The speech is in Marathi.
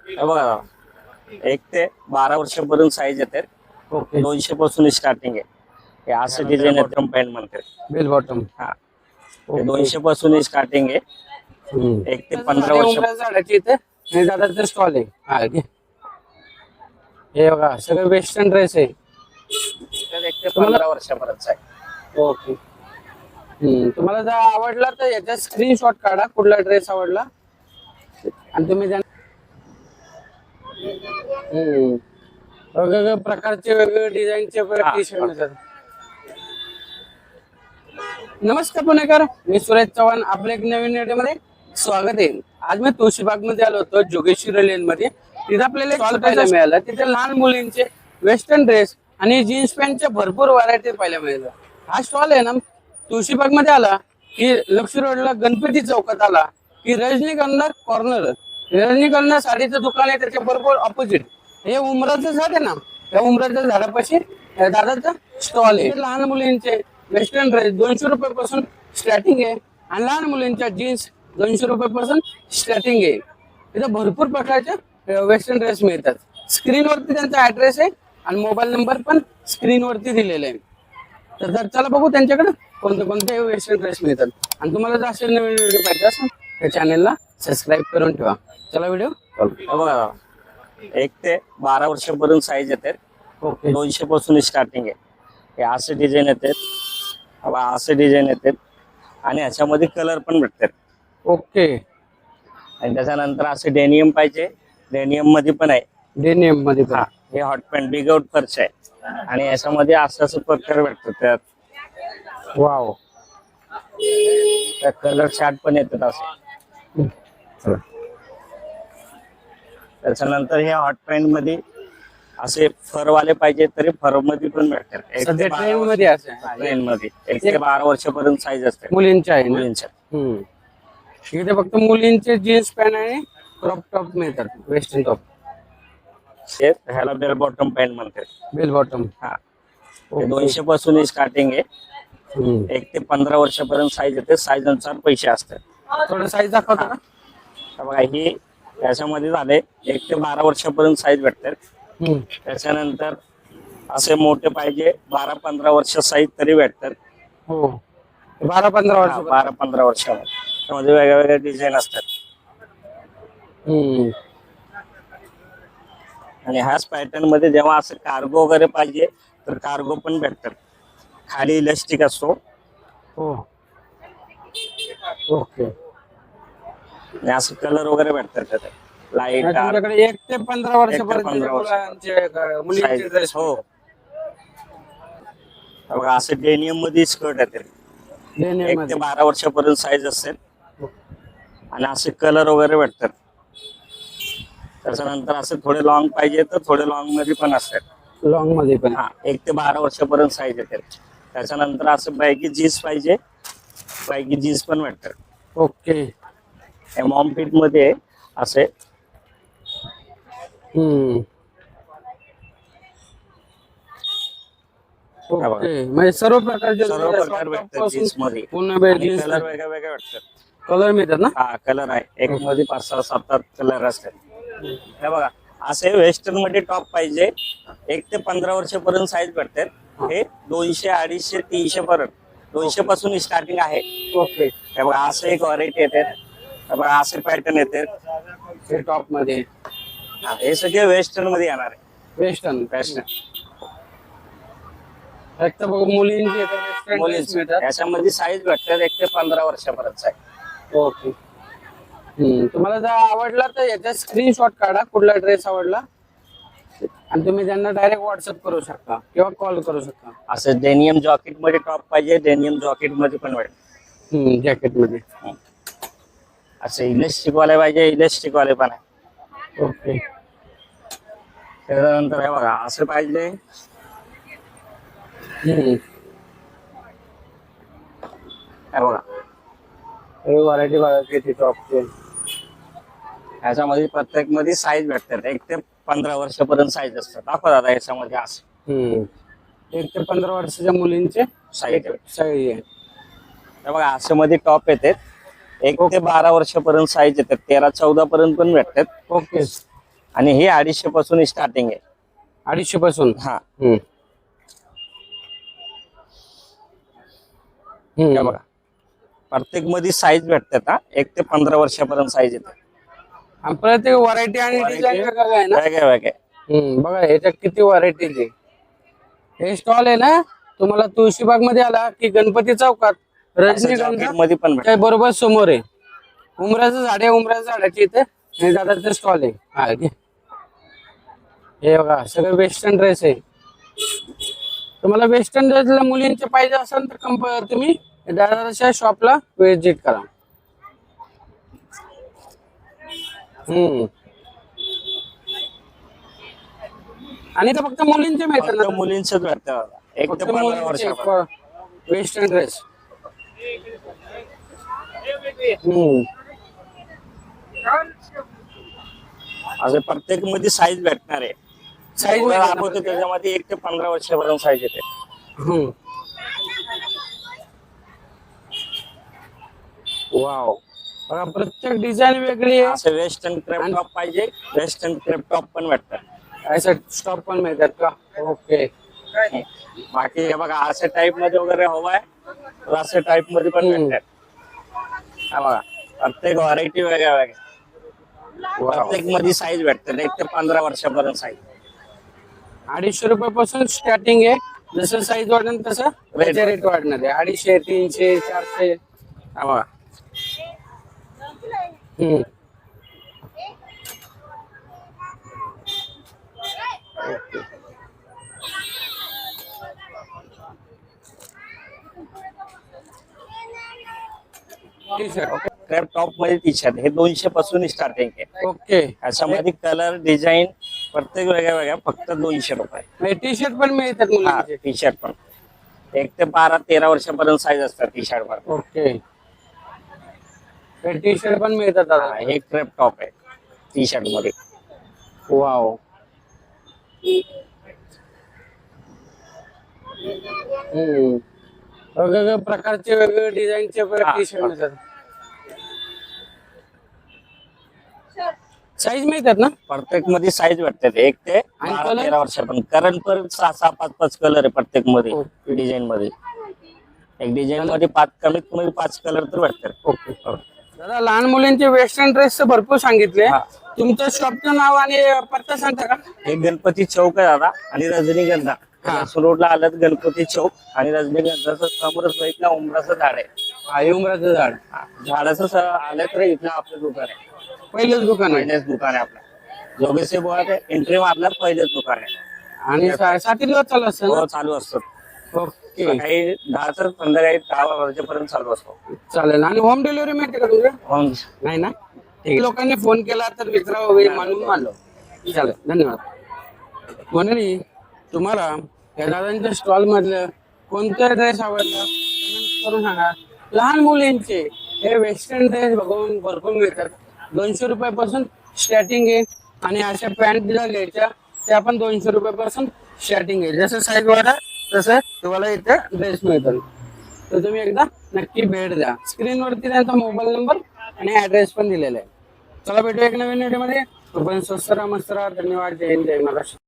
हे बघा 1 ते 12 वर्षापर्यंत साईज येते. ओके 200 पासून स्टार्टिंग आहे. हे असं डिझाईन आहे पॅन्ट म्हणते. Bell bottom. हा 200 पासून स्टार्टिंग आहे. 1 ते 15 वर्ष. झाडाची इथे हे दादाचं स्टॉल आहे. हा घे. हे बघा सगळं वेस्टर्न ड्रेस आहे. 1 ते 15 वर्षापर्यंत आहे. ओके तुम्हाला जर आवडला तर याचा स्क्रीनशॉट काढा कुठला ड्रेस आवडला आणि तुम्ही वेगवेगळ्या प्रकारचे वेगवेगळे डिझाईनचे टी शर्ट मिळतात. नमस्कार पुणेकर, मी सुरेश चव्हाण. आपल्या एक नवीन व्हिडिओमध्ये स्वागत आहे. आज मी तुळशीबाग मध्ये आलो होतो जोगेश्वरी लेन मध्ये. तिथे आपल्याला स्टॉल पाहायला मिळाला. तिथे लहान मुलींचे वेस्टर्न ड्रेस आणि जीन्स पॅन्टच्या भरपूर व्हरायटी पाहायला मिळाल्या. हा स्टॉल आहे ना तुळशीबाग मध्ये आला की लक्ष्मी रोडला गणपती चौकात आला की रजनीगंधा कॉर्नर, रजनीगंधा साडीचं दुकान आहे. त्याच्या बरोबर ऑपोजिट हे उमराचं झाड आहे ना, त्या उमराच्या झाडापाशी दादाचा स्टॉल आहे. लहान मुलींचे वेस्टर्न ड्रेस 200 रुपयापासून स्टार्टिंग आहे आणि लहान मुलींच्या जीन्स 200 रुपयापासून स्टार्टिंग आहे. इथं भरपूर प्रकारचे वेस्टर्न ड्रेस मिळतात. स्क्रीनवरती त्यांचा ऍड्रेस आहे आणि मोबाईल नंबर पण स्क्रीनवरती दिलेला आहे. तर चला बघू त्यांच्याकडे कोणते कोणते वेस्टर्न ड्रेस मिळतात. आणि तुम्हाला जर असे नवीन व्हिडिओ पाहिजे असेल तर चॅनलला सबस्क्राईब करून ठेवा. चला व्हिडिओ बघा 1 ते 12 वर्षापर्यंत साईज येते. ओके 200 पासून स्टार्टिंग आहे. हे असे डिझाईन येतात, असे डिझाईन येतात आणि ह्याच्यामध्ये कलर पण भेटतात. ओके आणि त्याच्यानंतर असे डेनियम पाहिजे, डेनियम मध्ये पण आहे. डेनियम मध्ये हा हे हॉट पॅन्ट बिग आउट फर्च आहे आणि याच्यामध्ये असं असं प्रकार भेटतात. त्यात वाव कलर चार्ट पण येतात असे. त्याच्यानंतर हे हॉट पॅन्ट मध्ये असे फरवाले पाहिजे तरी फर मध्ये पण भेटतात. सध्या ट्रेन मध्ये असे ट्रेन मध्ये 1 ते 12 वर्षापर्यंत साईज असते मुलींच्या आहे ना? मुलींच्या. इथे फक्त मुलींचे जीन्स पॅन्ट आणि क्रॉप टॉप मिळतात. वेस्टर्न टॉप ह्याला बेल बॉटम पॅन्ट म्हणतात. Bell bottom. हा 200 पासून स्टार्टिंग आहे. 1 ते 15 वर्षापर्यंत साईज येते. साईज अनुसार पैसे असतात. थोडं साईज दाखवता का? बघा ही याच्यामध्ये झाले 1 ते 12 वर्षापर्यंत साईज भेटतात. त्याच्यानंतर असे मोठे पाहिजे 12-15 वर्ष साईज तरी भेटतात. हो 12-15 वर्ष. 12-15 वर्षामध्ये त्यामध्ये वेगळ्या वेगळ्या डिझाईन असतात. आणि ह्याच पॅटर्न मध्ये जेव्हा असं कार्गो वगैरे पाहिजे तर कार्गो पण भेटतात. खाली इलास्टिक असतो. हो ओके आणि असं कलर वगैरे भेटतात त्यात लाईट तुमच्याकडे 1 ते 15 वर्षापर्यंत मुलींचे ड्रेस. हो बघा असं डेनियम मध्ये स्कर्ट येते. 1 ते 12 वर्षापर्यंत साईज असेल आणि असे कलर वगैरे भेटतात. त्याच्यानंतर असं थोडे लॉंग पाहिजे तर थोडे लॉंग मध्ये पण असतात. लॉंग मध्ये पण. हा 1 ते 12 वर्षापर्यंत साईज येते. त्याच्यानंतर असं बायकी जीन्स पाहिजे, बायकी जीन्स पण भेटतात. ओके मॉम फिट मध्ये असे ओके म्हणजे सर्व प्रकारचे प्रकार भेटतात जीन्स मध्ये. पूर्ण कलर वेगळे वेगळे भेटतात. कलर मिळतात ना? हा कलर आहे. एक मध्ये 5-6-7 कलर असतात. हे बघा असे वेस्टर्न मध्ये टॉप पाहिजे 1 ते 15 वर्षापर्यंत साईज भेटतात. हे 200, 250, 300 पर्यंत 200 पासून स्टार्टिंग आहे. ओके हे बघा असं एक व्हरायटी येते. हे बघा असे पॅटर्न येते टॉप मध्ये. हे सगळे वेस्टर्न मध्ये येणार आहे. वेस्टर्न फॅशन फक्त मुलींचे मुलींचे याच्यामध्ये साईज भेटतात 1 ते 15 वर्षापर्यंत आहे. ओके तुम्हाला जर आवडला तर याचा स्क्रीनशॉट काढा कुठला ड्रेस आवडला आणि तुम्ही त्यांना डायरेक्ट व्हॉट्सअप करू शकता किंवा कॉल करू शकता. असं डेनियम जॉकेट मध्ये टॉप पाहिजे, डेनियम जॉकेट मध्ये पण भेटतात. जॅकेट मध्ये असं इलेस्टिक वाले पाहिजे, इलेस्टिक वाले पण आहे. ओके त्याच्यानंतर हे बघा असं पाहिजे. हे बघा व्हरायटी बघा किती टॉपचे. याच्यामध्ये प्रत्येक मध्ये साईज भेटतात 1 ते 15 वर्षापर्यंत साईज असतात. दाखवा दादा याच्यामध्ये असं 1 ते 15 वर्षाच्या मुलींचे साईज साईज आहे. हे बघा असं मध्ये टॉप येतात 1 ते 12 वर्षापर्यंत साईज येतात. 13-14 पर्यंत पण भेटतात. ओके आणि हे 250 पासून स्टार्टिंग आहे. 250 पासून. हा हम्म. हे हम्म. बघा प्रत्येक मध्ये साईज भेटतात हा. 1 ते 15 वर्षापर्यंत साईज येते. आणि प्रत्येक व्हरायटी आणि डिझाईन वेगळं आहे ना. वेगळे वेगळे. बघा ह्याच्यात किती व्हरायटी आहे. हे स्टॉल आहे ना, तुम्हाला तुळशीबाग मध्ये आला की गणपती चौकात रजनीगंधा मध्ये पण त्या बरोबर समोर आहे. उमराचं झाड आहे, उमराच्या झाडाच्या इथे हे दादाचं स्टॉल आहे. हा, घे. हे बघा सगळं वेस्टर्न ड्रेस आहे. तुम्हाला वेस्टर्न ड्रेसला मुलींचे पाहिजे असेल तर तुम्ही दादाच्या शॉपला व्हिजिट करा. आणि तर फक्त मुलींचे मिळतात ना. मुलींच भेटतात 1 ते 15 वर्षापर्यंत वेस्टर्न ड्रेस. असं प्रत्येक मध्ये साईज भेटणार आहे. साईज दाखवतो त्याच्यामध्ये 1 ते 15 वर्षापर्यंत साईज येते. वाव. बघा प्रत्येक डिझाईन वेगळी आहे. असं वेस्टर्न क्रेप टॉप पाहिजे, वेस्टर्न क्रेप टॉप पण भेटतात. असं स्टॉप पण मिळतात का. ओके. बाकी हे बघा असे टाईप मध्ये वगैरे हवाय तर असे टाईप मध्ये पण भेटतात. हा बघा प्रत्येक व्हरायटी वेगळ्या वेगळ्या. प्रत्येक मध्ये साईज भेटतात 1 ते 15 वर्षापर्यंत साईज. 250 रुपयापासून स्टार्टिंग आहे. जसं साईज वाढणार तसं रेट वाढणार आहे. 250, 300, 400. हा बघा टी शर्ट. क्रेप टॉप मध्ये टी शर्ट हे 200 पासून स्टार्टिंग आहे. ओके. याच्यामध्ये कलर डिझाईन प्रत्येक वेगळ्या वेगळ्या फक्त 200 रुपये. टी शर्ट पण मिळतात हा मुलांचे. टी शर्ट पण 1 ते 12-13 वर्षापर्यंत साईज असतात टी शर्ट वर. ओके. टी शर्ट पण मिळतात दादा. हे क्रेप टॉप आहे टी शर्ट मध्ये. वाव. वेगवेगळ्या प्रकारचे वेगवेगळे डिझाईनचे टी शर्ट मिळतात. साईज मिळतात ना. प्रत्येक मध्ये साईज भेटतात 1 ते आणि 12-13 वर्षापर्यंत. करंट पर 6-6, 5-5 कलर आहे प्रत्येक मध्ये डिझाईन मध्ये. एक डिझाईन मध्ये 5 कमीत कमी 5 कलर तर भेटतात. ओके. दादा लहान मुलींचे वेस्टर्न ड्रेस भरपूर सांगितले. तुमचं शॉपचं नाव आणि पत्ता सांगता का. हे गणपती चौक आहे दादा आणि रजनीगंधा. रोडला आलं तर गणपती चौक आणि रजनीगंधाचं समोरच बघितलं उमराचं झाड आहे. हा उमराचं झाड. झाडाचं आलं तर इथलं आपलं दुकान आहे. पहिलंच दुकान आहे. पहिलेच दुकान आहे आपलं. जोगेश्वरी बोळात एंट्री मारल्यावर पहिलेच दुकान आहे. आणि 7:30 दिवस चालू असतं ना. हो चालू असतो. ओके. सकाळी 10 ते संध्याकाळी 10 वाजेपर्यंत चालू असतो. चालेल. आणि होम डिलिव्हरी मिळते का तुमचं. हो. नाही ना. ठीक. लोकांनी फोन केला तर विचारावं म्हणून आलो. चालेल धन्यवाद. मंडळी तुम्हाला या दादांच्या स्टॉल मधलं कोणता ड्रेस आवडला कमेंट करून सांगा. लहान मुलींचे हे वेस्टर्न ड्रेस बघून भरपूर मिळतात. 200 रुपयापासून स्टार्टिंग आहे. आणि अशा पॅन्ट ज्या घ्यायच्या त्या पण 200 रुपयापासून स्टार्टिंग आहे. जसं साईज वाढा तसं तुम्हाला इथे ड्रेस मिळतात. तर तुम्ही एकदा नक्की भेट द्या. स्क्रीनवरती त्यांचा मोबाईल नंबर आणि ऍड्रेस पण दिलेला आहे. चला भेटूया एक नवीन व्हिडिओ मध्ये. स्वस्त राहा, मस्त राहा. धन्यवाद. जय हिंद, जय महाराष्ट्र.